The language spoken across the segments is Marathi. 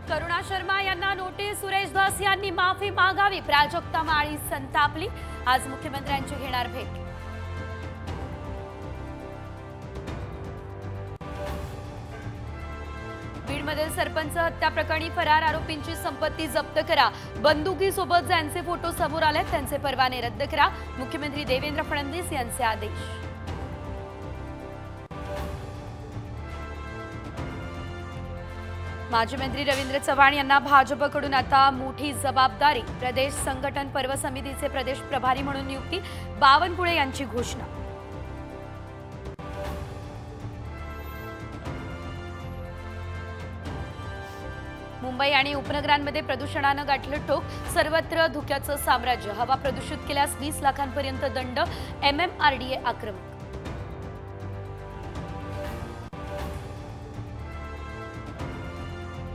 करुणा शर्मा यांना नोटीस, सुरेश धस यांनी माफी मागावी, प्राजक्ता माळी संतापली। आज मुख्यमंत्र्यांची घेणार भेट। बीडमधील सरपंच हत्या प्रकरणी फरार आरोपींची संपत्ती जप्त करा, बंदुकीसोबत ज्यांचे फोटो समोर आले त्यांचे परवाने रद्द करा, मुख्यमंत्री देवेंद्र फडणवीस यांचे आदेश। माजी मंत्री रवींद्र चव्हाण यांना भाजपकडून आता मोठी जबाबदारी, प्रदेश संघटन पर्व समितीचे प्रदेश प्रभारी म्हणून नियुक्ती, बावनकुळे यांची घोषणा। मुंबई आणि उपनगरांमध्ये प्रदूषणानं गाठलं टोक, सर्वत्र धुक्याचं साम्राज्य, हवा प्रदूषित केल्यास 20 लाखांपर्यंत दंड, MMRDA आक्रमक।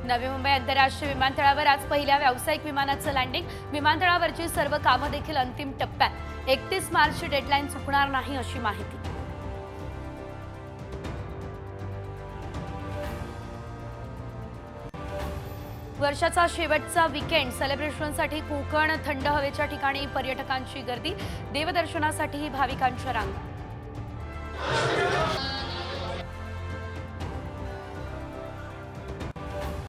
नवी मुंबई आंतरराष्ट्रीय विमानतळावर आज पहिल्या व्यावसायिक विमानाचं लँडिंग, विमानतळावरची सर्व कामं देखील अंतिम टप्प्यात, 31 मार्चची डेडलाईन चुकणार नाही अशी माहिती। वर्षाचा शेवटचा वीकेंड, सेलिब्रेशनसाठी कोकण, थंड हवेच्या ठिकाणी पर्यटकांची गर्दी, देवदर्शनासाठी भाविकांच्या रांगा।